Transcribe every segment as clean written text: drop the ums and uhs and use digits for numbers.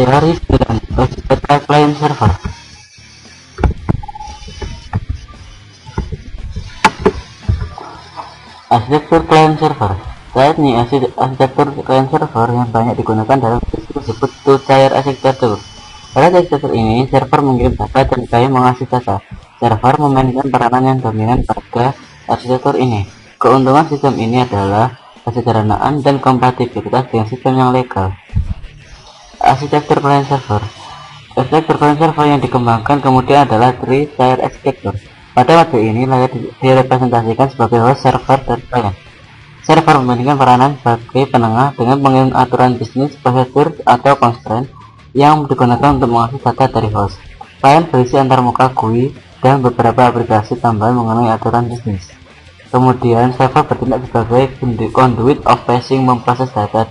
Teori 9. Basis data client server. Arsitektur client server. Saat ini arsitektur client server yang banyak digunakan dalam disebut two-tier arsitektur. Pada arsitektur ini, server mengirim data dan client mengakses data. Server memainkan peranan yang dominan pada arsitektur ini. Keuntungan sistem ini adalah kesederhanaan dan kompatibilitas dengan sistem yang legal. Arsitektur client server. Arsitektur client server yang dikembangkan kemudian adalah three-tier arsitektur. Pada waktu ini, layer direpresentasikan sebagai host, server, dan client. Server memainkan peranan sebagai penengah dengan mengirim aturan bisnis, prosedur, atau constraint yang digunakan untuk mengakses data dari host. Client berisi antarmuka GUI dan beberapa aplikasi tambahan mengenai aturan bisnis. Kemudian, server bertindak sebagai conduit of passing, memproses data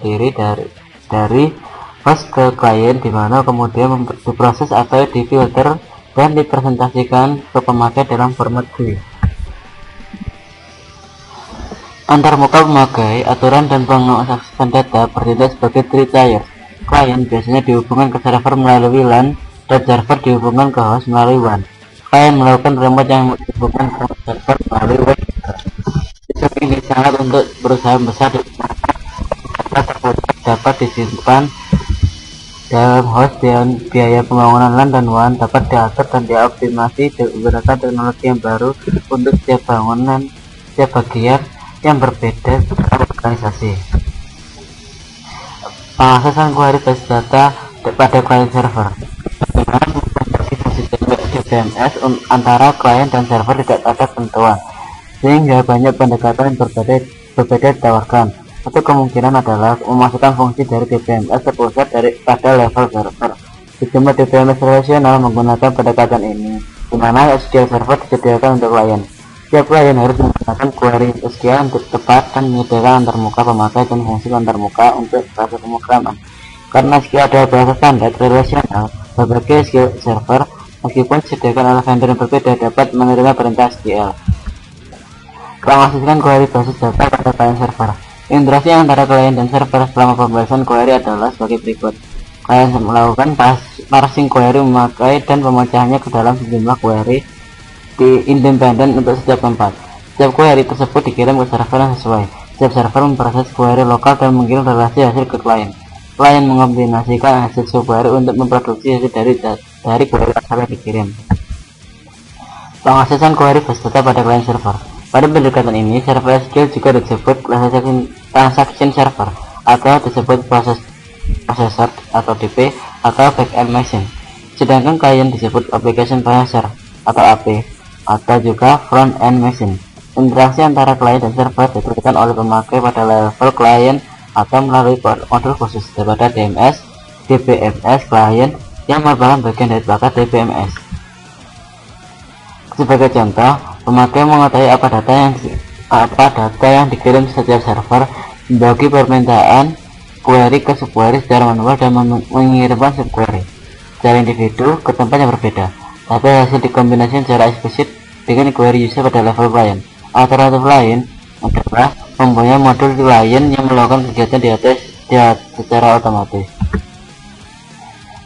dari host ke client, di mana kemudian diproses atau difilter dan dipresentasikan ke pemakai dalam format GUI. Antarmuka pemakai, aturan, dan pengaksesan data bertindak sebagai three-tier. Client biasanya dihubungkan ke server melalui LAN dan server dihubungkan ke host melalui WAN. Client melakukan remote yang dihubungkan ke server melalui web. Sistem ini sangat untuk perusahaan besar dapat disimpan dalam host dan biaya pembangunan LAN dan WAN dapat diatur dan dioptimasi menggunakan teknologi yang baru untuk setiap bangunan, setiap bagian yang berbeda dalam organisasi. Pengaksesan query basis data pada client server. Dengan memproduksi fungsi DBMS antara client dan server tidak ada tentuan, sehingga banyak pendekatan yang berbeda ditawarkan. Satu kemungkinan adalah memasukkan fungsi dari DBMS terpusat pada level server. Sejumlah DBMS relasional menggunakan pendekatan ini, di mana SQL server disediakan untuk klien. Setiap klien harus menggunakan query SQL untuk tepat dan menyediakan antarmuka pemakai dan fungsi antarmuka untuk bahasa pemrograman. Karena SQL adalah bahasa standar relasional, berbagai SQL server, meskipun disediakan oleh vendor yang berbeda, dapat menerima perintah SQL. Pengaksesan query basis data pada client server. Interaksi antara klien dan server selama pembahasan query adalah sebagai berikut. Klien melakukan parsing query memakai dan pemecahannya ke dalam sejumlah query independen untuk setiap tempat. Setiap query tersebut dikirim ke server yang sesuai. Setiap server memproses query lokal dan mengirim relasi hasil ke klien. Klien mengombinasikan hasil query untuk memproduksi hasil dari query asal yang dikirim. Pengaksesan query basis data pada client server. Pada pendekatan ini, server SQL juga disebut transaction server atau disebut processor atau DP atau backend machine. Sedangkan klien disebut application processor atau AP atau juga front end machine. Interaksi antara klien dan server diberikan oleh pemakai pada level klien atau melalui modul khusus daripada DMS, DBMS klien yang merupakan bagian dari paket DBMS. Sebagai contoh, pemakai mengetahui apa data yang dikirim setiap server, membagi permintaan query ke subquery secara manual dan mengirimkan subquery secara individu ke tempat yang berbeda, tapi hasil dikombinasikan secara eksplisit dengan query user pada level client. Alternatif lain adalah mempunyai modul klien yang melakukan kegiatan di atas secara otomatis.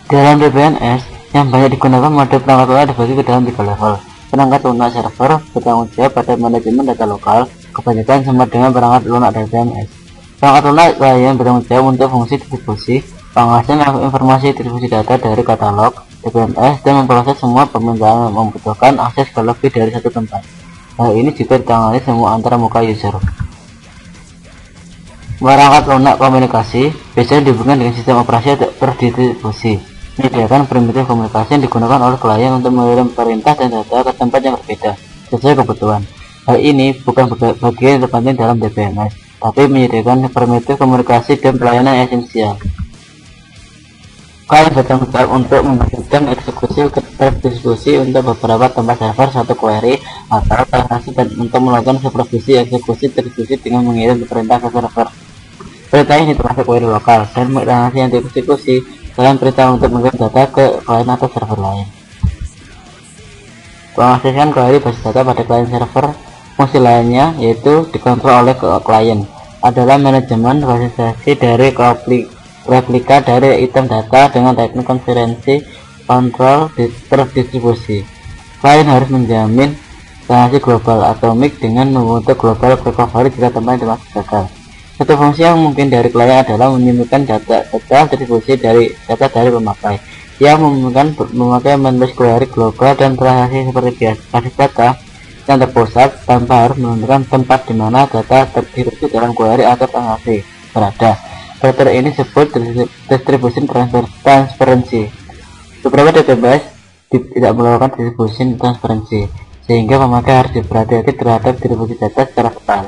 Dalam DBMS yang banyak digunakan, modul perangkat lunak dibagi ke dalam 3 level. Perangkat lunak server bertanggung jawab pada manajemen data lokal, kebanyakan sama dengan perangkat lunak DBMS. Perangkat lunak klien bertanggung jawab untuk fungsi distribusi, pengasihan informasi distribusi data dari katalog DBMS dan memproses semua permintaan yang membutuhkan akses ke lebih dari satu tempat. Hal ini juga ditangani semua antara muka user. Perangkat lunak komunikasi biasanya dihubungkan dengan sistem operasi terdistribusi, menyediakan primitif komunikasi yang digunakan oleh klien untuk mengirim perintah dan data ke tempat yang berbeda sesuai kebutuhan. Hal ini bukan bagian yang terpenting dalam DBMS, tapi menyediakan primitif komunikasi dan pelayanan esensial. Klien bertanggung jawab untuk memberikan eksekusi untuk beberapa tempat server satu query atau transaksi dan untuk melakukan supervisi eksekusi distribusi dengan mengirim perintah ke server. Perintah ini termasuk query lokal dan transaksi yang dieksekusi dalam perintah untuk mengirim data ke klien atau server lain. Pengaksesan query basis data pada client server. Fungsi lainnya yaitu dikontrol oleh klien adalah manajemen organisasi dari replika dari item data dengan teknik konferensi kontrol terdistribusi. Klien harus menjamin transaksi global atomik dengan membentuk global recovery jika tempatnya dimaksud gagal. Satu fungsi yang mungkin dari klien adalah menyembunyikan data distribusi dari data dari pemakai, yang memungkinkan memakai menulis query global dan transaksi seperti biasa basis data yang terpusat tanpa harus menentukan tempat di mana data terdistribusi dalam query atau transaksi berada. Fitur ini disebut distribution transparency. Beberapa database tidak melakukan distribution transparency, sehingga pemakai harus berhati-hati terhadap distribusi data secara ketat.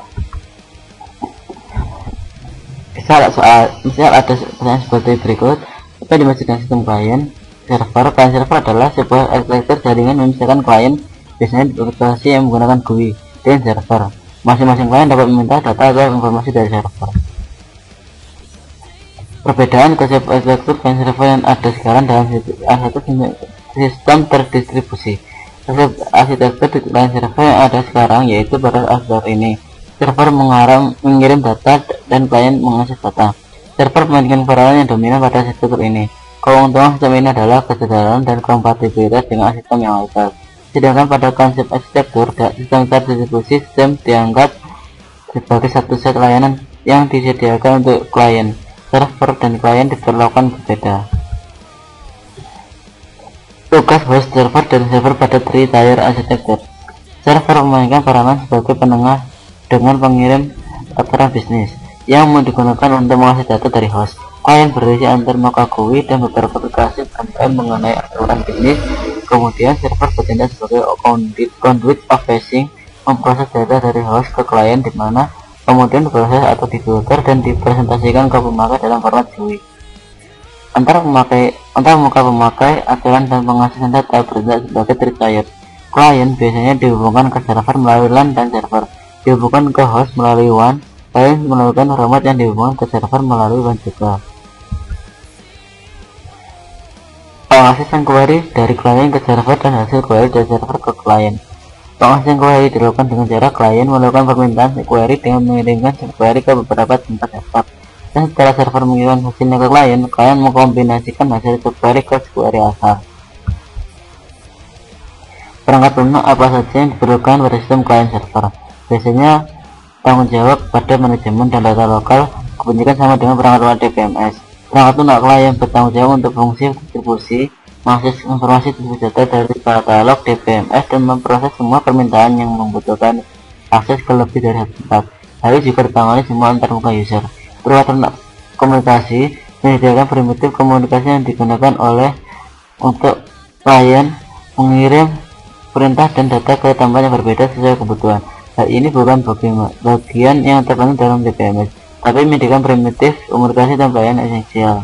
Misal ada pertanyaan seperti berikut: apa yang dimaksudkan sistem klien server? Klien server adalah sebuah arsitektur jaringan memisahkan klien, biasanya berlokasi yang menggunakan GUI dan server. Masing-masing klien dapat meminta data atau informasi dari server. Perbedaan konsep arsitektur klien server yang ada sekarang dalam sistem terdistribusi. Konsep arsitektur di klien server yang ada sekarang yaitu pada arsitektur ini. Server mengirim data dan klien mengakses data. Server memainkan peranan yang dominan pada arsitektur ini. Keuntungan sistem ini adalah kesadaran dan kompatibilitas dengan sistem yang lain. Sedangkan pada konsep arsitektur sistem terdistribusi, sistem dianggap sebagai satu set layanan yang disediakan untuk klien. Server dan klien diperlakukan berbeda. Tugas host server dan server pada three-tier arsitektur. Server memainkan peranan sebagai penengah dengan pengirim aturan bisnis yang digunakan untuk mengakses data dari host. Klien berisi antar muka GUI dan beberapa aplikasi mengenai aturan bisnis. Kemudian server bertindak sebagai conduit of phishing, memproses data dari host ke klien, di mana kemudian diproses atau difilter dan dipresentasikan ke pemakai dalam format GUI. Antar muka pemakai, aturan dan pengasihan data bertindak sebagai three-tier. Klien biasanya dihubungkan ke server melalui LAN dan server dihubungkan ke host melalui WAN. Klien melakukan format yang dihubungkan ke server melalui WAN juga. Pengasihan query dari klien ke server dan hasil query dari server ke klien. Pengasihan query dilakukan dengan cara klien melakukan permintaan query dengan mengirimkan query ke beberapa tempat server, dan setelah server mengirimkan hasilnya ke klien mengkombinasikan hasil query ke query asal. Perangkat lunak apa saja yang diperlukan pada sistem klien server? Biasanya tanggung jawab pada manajemen dan data lokal kebanyakan sama dengan perangkat lunak DBMS. Perangkat lunak klien bertanggung jawab untuk fungsi distribusi, mengakses informasi distribusi data dari katalog DBMS dan memproses semua permintaan yang membutuhkan akses ke lebih dari satu tempat. Hal ini juga ditangani semua antarmuka user. Perangkat lunak komunikasi menyediakan primitif komunikasi yang digunakan untuk klien mengirim perintah dan data ke tempat yang berbeda sesuai kebutuhan. Hal ini bukan bagian yang terpenting dalam DBMS, tapi menyediakan primitif komunikasi dan pelayanan esensial.